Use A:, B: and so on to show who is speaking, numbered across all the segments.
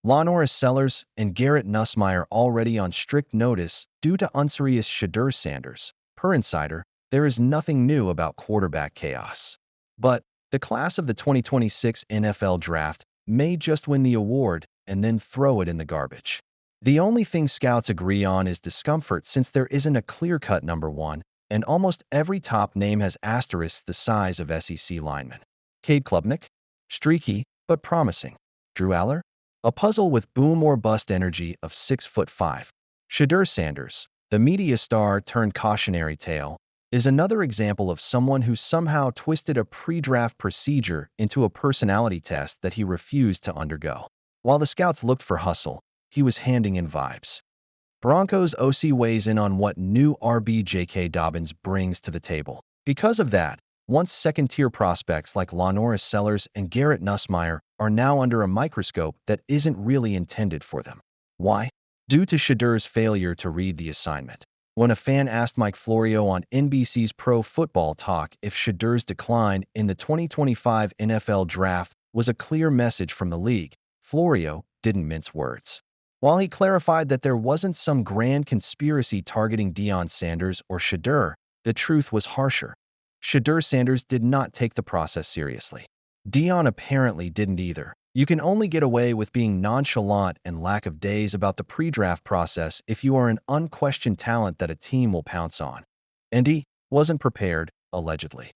A: Lonoris Sellers and Garrett Nussmeier already on strict notice due to unserious Shadur Sanders. Per Insider, there is nothing new about quarterback chaos. But the class of the 2026 NFL Draft may just win the award and then throw it in the garbage. The only thing scouts agree on is discomfort since there isn't a clear-cut number one, and almost every top name has asterisks the size of SEC linemen. Cade Klubnik? Streaky, but promising. Drew Aller? A puzzle with boom or bust energy of 6'5". Shadur Sanders, the media star turned cautionary tale, is another example of someone who somehow twisted a pre-draft procedure into a personality test that he refused to undergo. While the scouts looked for hustle, he was handing in vibes. Broncos OC weighs in on what new RB J.K. Dobbins brings to the table. Because of that, once second-tier prospects like Lonoris Sellers and Garrett Nussmeier are now under a microscope that isn't really intended for them. Why? Due to Shedur's failure to read the assignment. When a fan asked Mike Florio on NBC's Pro Football Talk if Shedur's decline in the 2025 NFL Draft was a clear message from the league, Florio didn't mince words. While he clarified that there wasn't some grand conspiracy targeting Deion Sanders or Shedeur, the truth was harsher. Shadur Sanders did not take the process seriously. Deion apparently didn't either. You can only get away with being nonchalant and lack of days about the pre-draft process if you are an unquestioned talent that a team will pounce on. And he wasn't prepared, allegedly.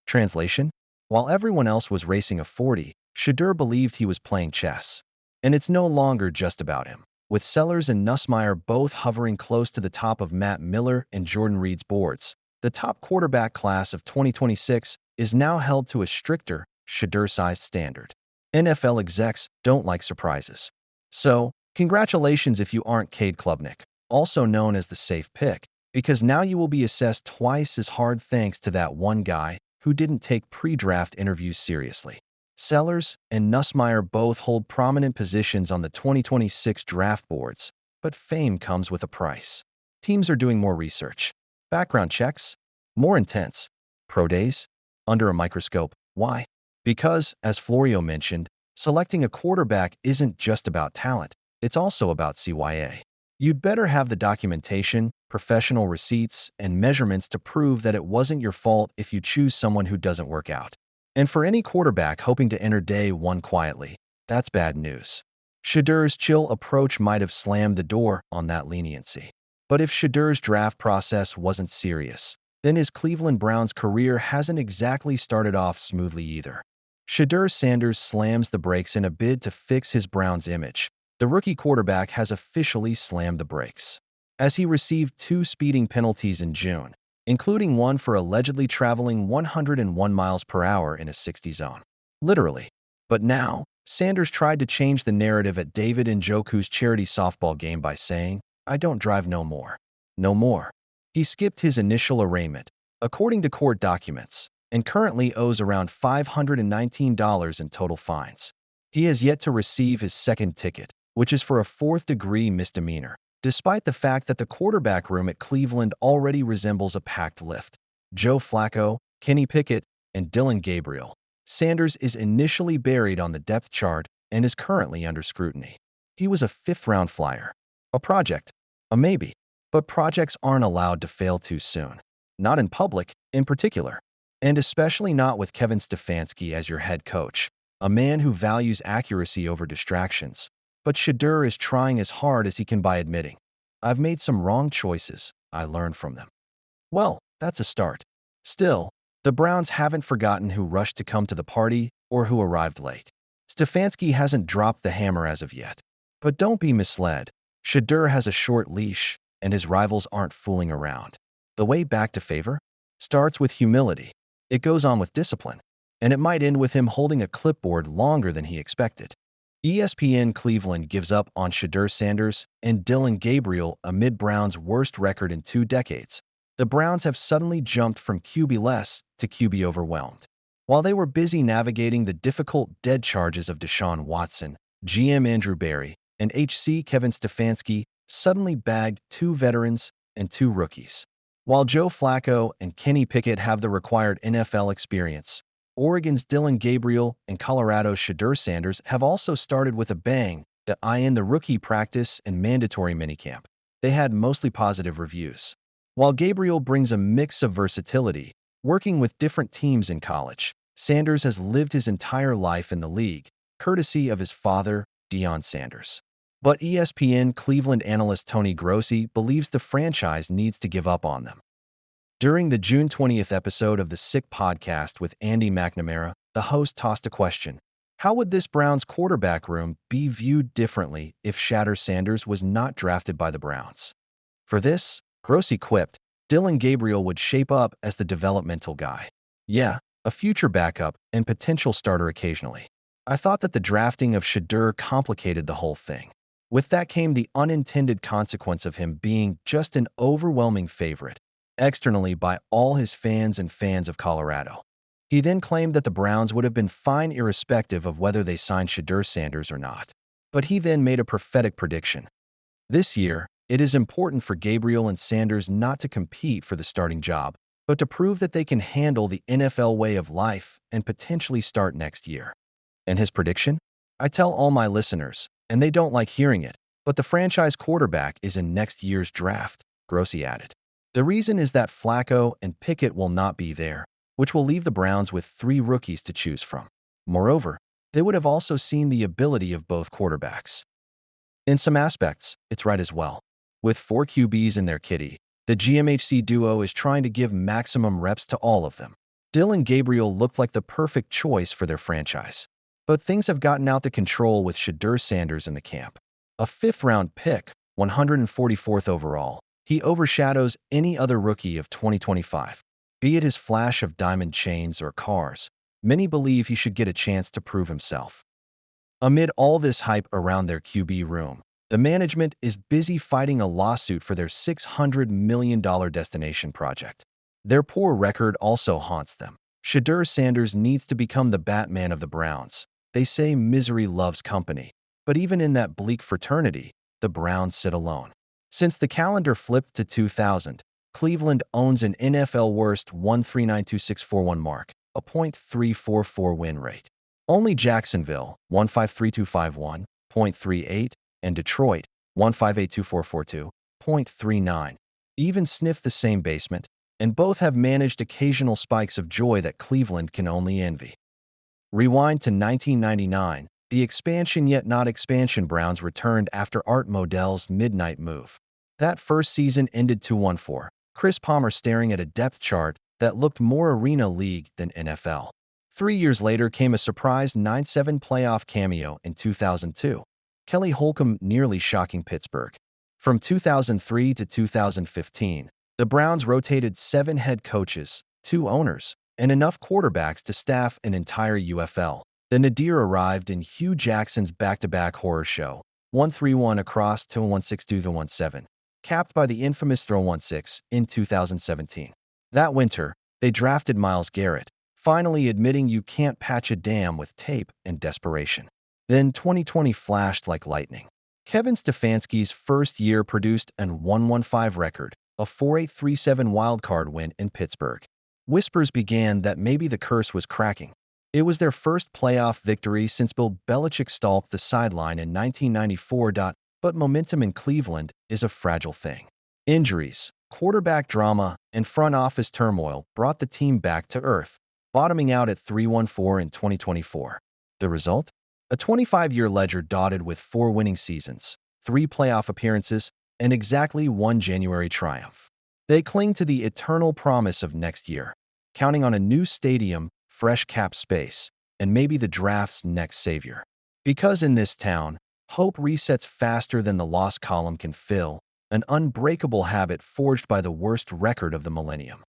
A: Translation? While everyone else was racing a 40, Shedeur believed he was playing chess. And it's no longer just about him. With Sellers and Nussmeier both hovering close to the top of Matt Miller and Jordan Reed's boards, the top quarterback class of 2026 is now held to a stricter, Shedeur-sized standard. NFL execs don't like surprises. So, congratulations if you aren't Cade Klubnik, also known as the safe pick, because now you will be assessed twice as hard thanks to that one guy who didn't take pre-draft interviews seriously. Sellers and Nussmeier both hold prominent positions on the 2026 draft boards, but fame comes with a price. Teams are doing more research. Background checks? More intense. Pro days? Under a microscope. Why? Because, as Florio mentioned, selecting a quarterback isn't just about talent, it's also about CYA. You'd better have the documentation, professional receipts, and measurements to prove that it wasn't your fault if you choose someone who doesn't work out. And for any quarterback hoping to enter day one quietly, that's bad news. Shedeur's chill approach might have slammed the door on that leniency. But if Shedeur's draft process wasn't serious, then his Cleveland Browns career hasn't exactly started off smoothly either. Shadur Sanders slams the brakes in a bid to fix his Browns image. The rookie quarterback has officially slammed the brakes, as he received 2 speeding penalties in June, including one for allegedly traveling 101 miles per hour in a 60 zone. Literally. But now, Sanders tried to change the narrative at David Njoku's charity softball game by saying, "I don't drive no more." No more. He skipped his initial arraignment, according to court documents, and currently owes around $519 in total fines. He has yet to receive his second ticket, which is for a 4th-degree misdemeanor, despite the fact that the quarterback room at Cleveland already resembles a packed lift. Joe Flacco, Kenny Pickett, and Dillon Gabriel. Sanders is initially buried on the depth chart and is currently under scrutiny. He was a 5th-round flyer. A project. A maybe. But projects aren't allowed to fail too soon. Not in public, in particular. And especially not with Kevin Stefanski as your head coach, a man who values accuracy over distractions. But Shedeur is trying as hard as he can by admitting, "I've made some wrong choices. I learned from them." Well, that's a start. Still, the Browns haven't forgotten who rushed to come to the party or who arrived late. Stefanski hasn't dropped the hammer as of yet. But don't be misled. Shedeur has a short leash, and his rivals aren't fooling around. The way back to favor starts with humility. It goes on with discipline, and it might end with him holding a clipboard longer than he expected. ESPN Cleveland gives up on Shadur Sanders and Dillon Gabriel amid Browns' worst record in 2 decades. The Browns have suddenly jumped from QB-less to QB overwhelmed. While they were busy navigating the difficult dead charges of Deshaun Watson, GM Andrew Berry and HC Kevin Stefanski suddenly bagged 2 veterans and 2 rookies. While Joe Flacco and Kenny Pickett have the required NFL experience, Oregon's Dillon Gabriel and Colorado's Shadur Sanders have also started with a bang The in the rookie practice and mandatory minicamp, they had mostly positive reviews. While Gabriel brings a mix of versatility, working with different teams in college, Sanders has lived his entire life in the league, courtesy of his father, Deion Sanders. But ESPN Cleveland analyst Tony Grossi believes the franchise needs to give up on them. During the June 20th episode of the Sick podcast with Andy McNamara, the host tossed a question. How would this Browns quarterback room be viewed differently if Shadur Sanders was not drafted by the Browns? For this, Grossi quipped, Dylan Gabriel would shape up as the developmental guy. Yeah, a future backup and potential starter occasionally. I thought that the drafting of Shedeur complicated the whole thing. With that came the unintended consequence of him being just an overwhelming favorite, externally by all his fans and fans of Colorado. He then claimed that the Browns would have been fine irrespective of whether they signed Shadur Sanders or not. But he then made a prophetic prediction. This year, it is important for Gabriel and Sanders not to compete for the starting job, but to prove that they can handle the NFL way of life and potentially start next year. And his prediction? I tell all my listeners, and they don't like hearing it, but the franchise quarterback is in next year's draft, Grossi added. The reason is that Flacco and Pickett will not be there, which will leave the Browns with 3 rookies to choose from. Moreover, they would have also seen the ability of both quarterbacks. In some aspects, it's right as well. With 4 QBs in their kitty, the GMHC duo is trying to give maximum reps to all of them. Dylan Gabriel looked like the perfect choice for their franchise. But things have gotten out of control with Shadur Sanders in the camp. A 5th-round pick, 144th overall, he overshadows any other rookie of 2025. Be it his flash of diamond chains or cars, many believe he should get a chance to prove himself. Amid all this hype around their QB room, the management is busy fighting a lawsuit for their $600 million destination project. Their poor record also haunts them. Shadur Sanders needs to become the Batman of the Browns. They say misery loves company, but even in that bleak fraternity, the Browns sit alone. Since the calendar flipped to 2000, Cleveland owns an NFL worst 1392641 mark, a .344 win rate. Only Jacksonville, 1532551, .38, and Detroit, 1582442, .39, even sniff the same basement, and both have managed occasional spikes of joy that Cleveland can only envy. Rewind to 1999, the expansion yet not expansion Browns returned after Art Modell's midnight move. That first season ended 2-1-4. Chris Palmer staring at a depth chart that looked more Arena League than NFL. 3 years later came a surprise 9-7 playoff cameo in 2002. Kelly Holcomb nearly shocking Pittsburgh. From 2003 to 2015, the Browns rotated 7 head coaches, 2 owners, and enough quarterbacks to staff an entire UFL. The nadir arrived in Hugh Jackson's back-to-back horror show, 131 across to 162-17. Capped by the infamous throw 16 in 2017. That winter, they drafted Myles Garrett, finally admitting you can't patch a dam with tape and desperation. Then 2020 flashed like lightning. Kevin Stefanski's first year produced an 1-15 record, a 4-8-3-7 wildcard win in Pittsburgh. Whispers began that maybe the curse was cracking. It was their first playoff victory since Bill Belichick stalked the sideline in 1994. But momentum in Cleveland is a fragile thing. Injuries, quarterback drama, and front office turmoil brought the team back to earth, bottoming out at 3-1-4 in 2024. The result? A 25-year ledger dotted with 4 winning seasons, 3 playoff appearances, and exactly 1 January triumph. They cling to the eternal promise of next year, counting on a new stadium, fresh cap space, and maybe the draft's next savior. Because in this town, hope resets faster than the loss column can fill, an unbreakable habit forged by the worst record of the millennium.